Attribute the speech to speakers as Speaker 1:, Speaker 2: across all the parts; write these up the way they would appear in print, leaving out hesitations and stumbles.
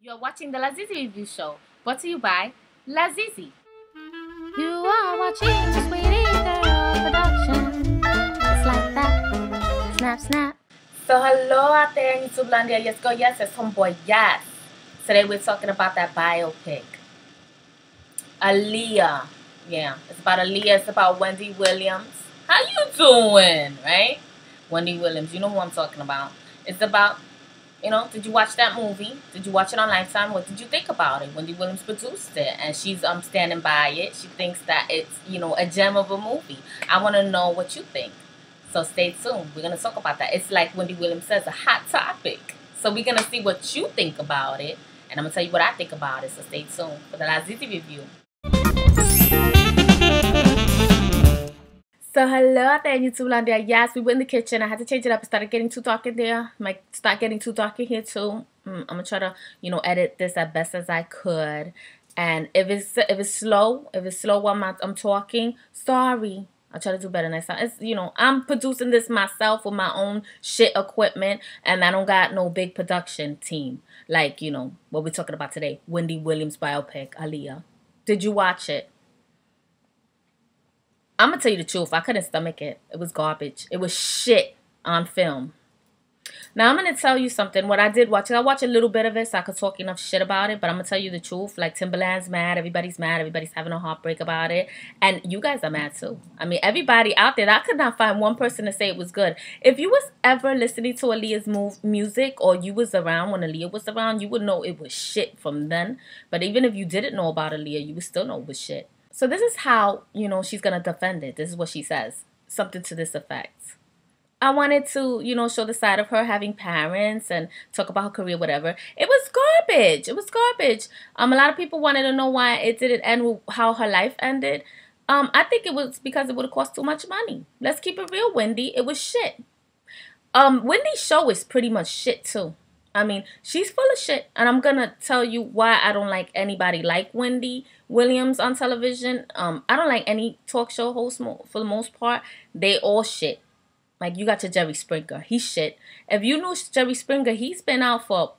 Speaker 1: You're watching the lazeezee review show, brought to you by lazeezee. You are watching Sweetie Girl Production. It's like that. Snap, snap. So hello out there in YouTube land. Yes, go yes. It's homeboy yes. Today we're talking about that biopic. Aaliyah. Yeah, it's about Aaliyah. It's about Wendy Williams. How you doing, right? Wendy Williams. You know who I'm talking about. It's about, did you watch that movie? Did you watch it on Lifetime? What did you think about it? Wendy Williams produced it, and she's standing by it. She thinks that it's, a gem of a movie. I want to know what you think. So stay tuned. We're going to talk about that. It's like Wendy Williams says, a hot topic. So we're going to see what you think about it, and I'm going to tell you what I think about it. So stay tuned for the lazeezee review. So hello out there in YouTube land there. Yes, we were in the kitchen. I had to change it up. It started getting too dark in there. Might start getting too dark in here too. I'm gonna try to, edit this as best as I could. And if it's slow while I'm talking, sorry. I'll try to do better next time. It's, I'm producing this myself with my own shit equipment, and I don't got no big production team. Like, what we're talking about today. Wendy Williams biopic, Aaliyah. Did you watch it? I'm going to tell you the truth. I couldn't stomach it. It was garbage. It was shit on film. Now, I'm going to tell you something. What I did watch, I watched a little bit of it so I could talk enough shit about it. But I'm going to tell you the truth. Like, Timberland's mad. Everybody's mad. Everybody's having a heartbreak about it. And you guys are mad, too. I mean, everybody out there, I could not find one person to say it was good. If you was ever listening to Aaliyah's music, or you was around when Aaliyah was around, you would know it was shit from then. But even if you didn't know about Aaliyah, you would still know it was shit. So this is how, she's going to defend it. This is what she says. Something to this effect. I wanted to, show the side of her having parents and talk about her career, whatever. It was garbage. It was garbage. A lot of people wanted to know why it didn't end with how her life ended. I think it was because it would have cost too much money. Let's keep it real, Wendy. It was shit. Wendy's show is pretty much shit, too. I mean, she's full of shit. And I'm going to tell you why I don't like anybody like Wendy Williams on television. I don't like any talk show host for the most part. They all shit. Like, you got your Jerry Springer. He's shit. If you knew Jerry Springer, he's been out for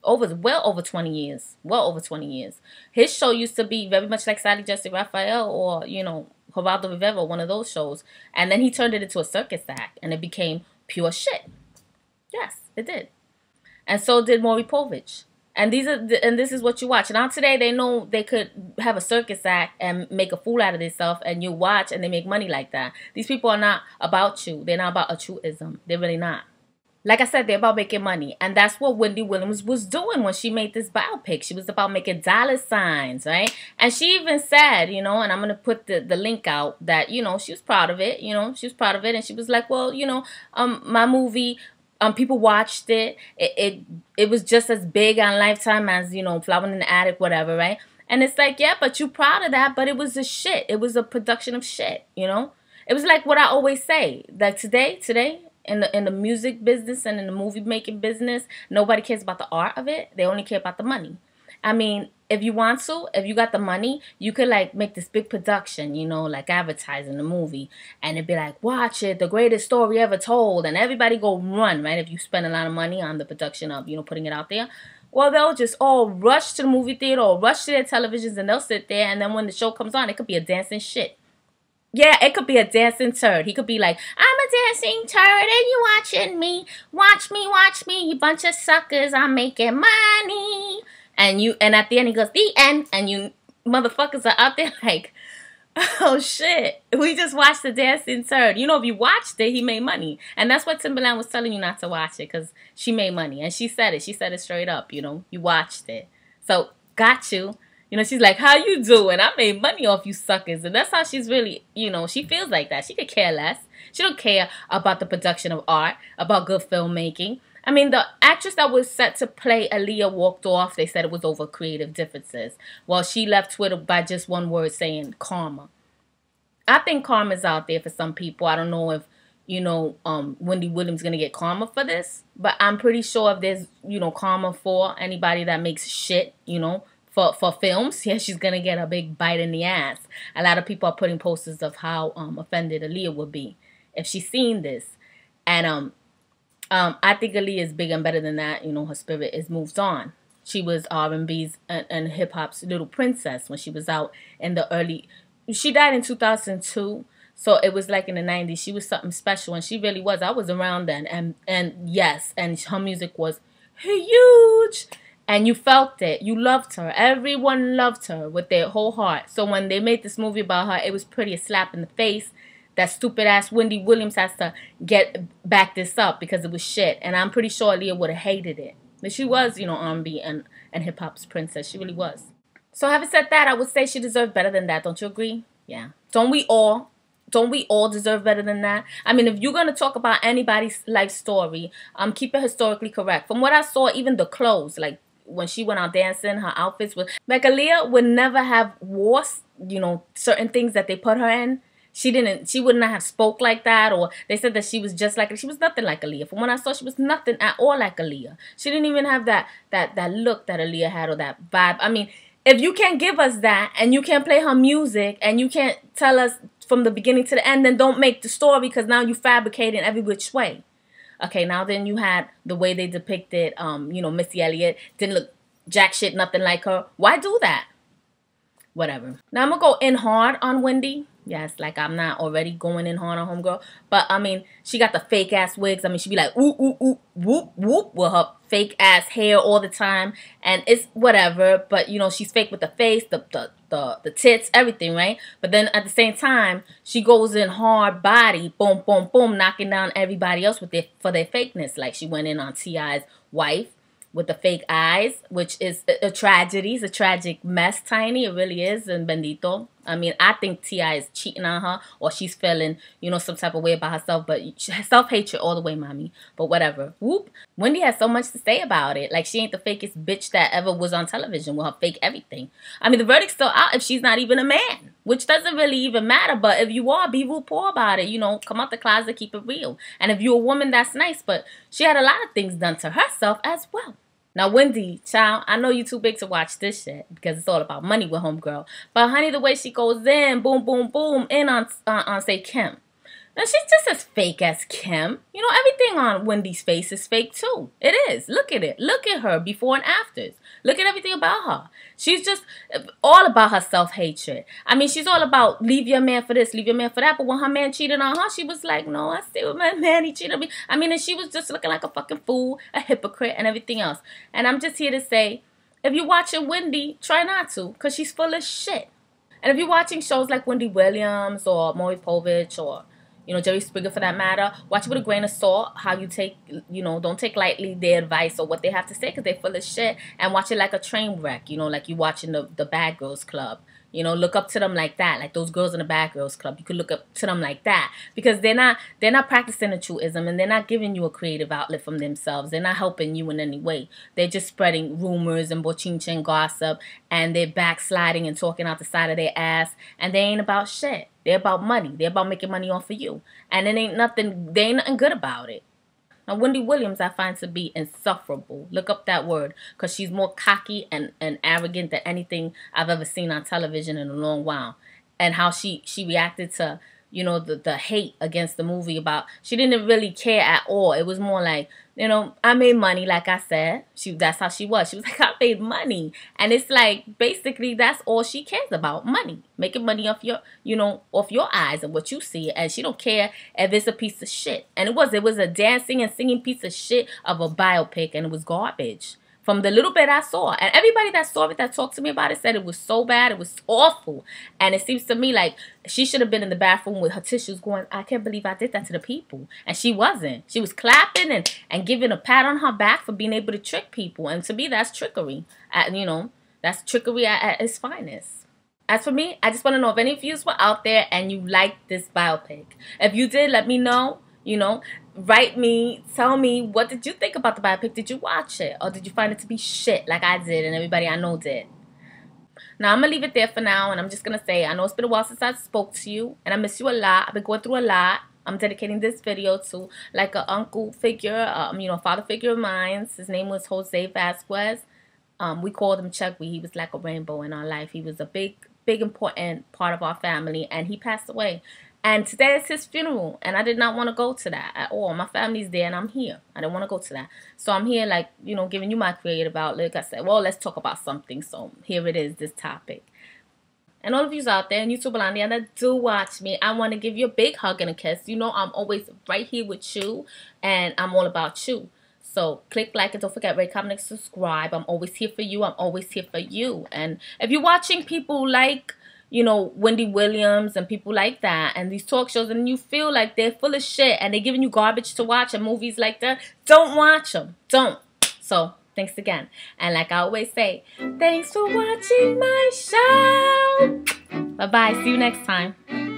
Speaker 1: well over 20 years. Well over 20 years. His show used to be very much like Sally Jesse Raphael or, Geraldo Rivera, one of those shows. And then he turned it into a circus act. And it became pure shit. Yes, it did. And so did Maury Povich. And this is what you watch. Now today they know they could have a circus act and make a fool out of themselves, and you watch and they make money like that. These people are not about you. They're not about a truism. They're really not. Like I said, they're about making money. And that's what Wendy Williams was doing when she made this biopic. She was about making dollar signs, right? And she even said, and I'm going to put the link out, that, she was proud of it. She was proud of it. And she was like, well, my movie... people watched it. It was just as big on Lifetime as, Flower in the Attic, whatever, right? And it's like, yeah, but you proud of that, but it was a shit. It was a production of shit, It was like what I always say. Like today, in the music business and in the movie making business, nobody cares about the art of it. They only care about the money. I mean, if you want to, if you got the money, you could like make this big production, like advertising the movie, and it'd be like, watch it, the greatest story ever told, and everybody go run, right? If you spend a lot of money on the production of, putting it out there, well, they'll just all rush to the movie theater or rush to their televisions, and they'll sit there, and then when the show comes on, it could be a dancing shit. Yeah, it could be a dancing turd. He could be like, I'm a dancing turd and you watching me. Watch me, you bunch of suckers. I'm making money. And at the end he goes, the end. And you motherfuckers are out there like, oh shit. We just watched the dancing turd. If you watched it, he made money. And that's what Timberland was telling you not to watch it, because she made money. And she said it. She said it straight up, you watched it. So, got you. She's like, how you doing? I made money off you suckers. And that's how she's really, she feels like that. She could care less. She don't care about the production of art, about good filmmaking. I mean, the actress that was set to play Aaliyah walked off. They said it was over creative differences. Well, she left Twitter by just one word saying karma. I think karma's out there for some people. I don't know if, Wendy Williams going to get karma for this. But I'm pretty sure if there's, karma for anybody that makes shit, for films, yeah, she's going to get a big bite in the ass. A lot of people are putting posters of how offended Aaliyah would be if she's seen this. And I think Aaliyah is big and better than that. Her spirit is moved on. She was R&B's and hip hop's little princess when she was out in the early. She died in 2002, so it was like in the 90s. She was something special, and she really was. I was around then, and yes, and her music was huge, and you felt it. You loved her. Everyone loved her with their whole heart. So when they made this movie about her, it was pretty a slap in the face. That stupid ass Wendy Williams has to back this up because it was shit, and I'm pretty sure Aaliyah would have hated it. But she was, you know, R&B and hip hop's princess. She really was. So having said that, I would say she deserved better than that. Don't you agree? Yeah. Don't we all? Don't we all deserve better than that? I mean, if you're gonna talk about anybody's life story, keep it historically correct. From what I saw, even the clothes, like when she went out dancing, her outfits were like Aaliyah would never have wore, you know, certain things that they put her in. She would not have spoke like that, or they said that she was just like, she was nothing like Aaliyah. From what I saw, she was nothing at all like Aaliyah. She didn't even have that look that Aaliyah had, or that vibe. I mean, if you can't give us that, and you can't play her music, and you can't tell us from the beginning to the end, then don't make the story, because now you fabricating every which way. Okay, now then you had the way they depicted, you know, Missy Elliott didn't look jack shit, nothing like her. Why do that? Whatever. Now I'm gonna go in hard on Wendy. Yes, like I'm not already going in hard on homegirl. But I mean, she got the fake ass wigs. I mean, she be like ooh ooh ooh whoop whoop with her fake ass hair all the time, and it's whatever. But you know, she's fake with the face, the tits, everything, right? But then at the same time, she goes in hard body, boom boom boom, knocking down everybody else with for their fakeness. Like she went in on T.I.'s wife with the fake eyes, which is a tragedy. It's a tragic mess, Tiny. It really is. And Bendito. I mean, I think T.I. is cheating on her, or she's feeling, you know, some type of way about herself. But self-hatred all the way, mommy. But whatever. Whoop. Wendy has so much to say about it. Like, she ain't the fakest bitch that ever was on television with her fake everything. I mean, the verdict's still out if she's not even a man, which doesn't really even matter. But if you are, be RuPaul about it. You know, come out the closet, keep it real. And if you're a woman, that's nice. But she had a lot of things done to herself as well. Now, Wendy, child, I know you too big to watch this shit because it's all about money with homegirl. But, honey, the way she goes in, boom, boom, boom, in on say, Kim. Now, she's just as fake as Kim. You know, everything on Wendy's face is fake, too. It is. Look at it. Look at her before and afters. Look at everything about her. She's just all about her self-hatred. I mean, she's all about leave your man for this, leave your man for that. But when her man cheated on her, she was like, no, I stay with my man. He cheated on me. I mean, and she was just looking like a fucking fool, a hypocrite, and everything else. And I'm just here to say, if you're watching Wendy, try not to, because she's full of shit. And if you're watching shows like Wendy Williams or Maury Povich or, you know, Jerry Springer for that matter, watch it with a grain of salt. How you take, you know, don't take lightly their advice or what they have to say because they're full of shit. And watch it like a train wreck, you know, like you watching the Bad Girls Club. You know, look up to them like that, like those girls in the Bad Girls Club. You could look up to them like that because they're not practicing a truism, and they're not giving you a creative outlet from themselves. They're not helping you in any way. They're just spreading rumors and bochinche and gossip, and they're backsliding and talking out the side of their ass, and they ain't about shit. They're about money. They're about making money off of you, and they ain't nothing good about it. Now, Wendy Williams I find to be insufferable. Look up that word, because she's more cocky and arrogant than anything I've ever seen on television in a long while. And how she reacted to, you know, the hate against the movie about, she didn't really care at all. It was more like, you know, I made money, like I said. That's how she was. She was like, I made money. And it's like, basically, that's all she cares about, money. Making money off your, you know, off your eyes and what you see. And she don't care if it's a piece of shit. And it was a dancing and singing piece of shit of a biopic, and it was garbage. From the little bit I saw. And everybody that saw it, that talked to me about it, said it was so bad. It was awful. And it seems to me like she should have been in the bathroom with her tissues going, I can't believe I did that to the people. And she wasn't. She was clapping and giving a pat on her back for being able to trick people. And to me, that's trickery. You know, that's trickery at its finest. As for me, I just want to know if any of you were out there and you liked this biopic. If you did, let me know. You know, write me, tell me, what did you think about the biopic? Did you watch it? Or did you find it to be shit like I did and everybody I know did? Now, I'm going to leave it there for now, and I'm just going to say, I know it's been a while since I spoke to you, and I miss you a lot. I've been going through a lot. I'm dedicating this video to, like, an uncle figure, you know, a father figure of mine. His name was Jose Vasquez. We called him Chugby. He was like a rainbow in our life. He was a big important part of our family, and he passed away. And today is his funeral, and I did not want to go to that at all. My family's there, and I'm here. I didn't want to go to that. So I'm here, like, you know, giving you my creative outlook. I said, well, let's talk about something. So here it is, this topic. And all of you out there in YouTube land that do watch me, I want to give you a big hug and a kiss. You know I'm always right here with you, and I'm all about you. So click like and don't forget, rate, comment, and subscribe. I'm always here for you. I'm always here for you. And if you're watching people like, you know, Wendy Williams and people like that, and these talk shows, and you feel like they're full of shit and they're giving you garbage to watch and movies like that, don't watch them. Don't. So thanks again. And like I always say, thanks for watching my show. Bye-bye. See you next time.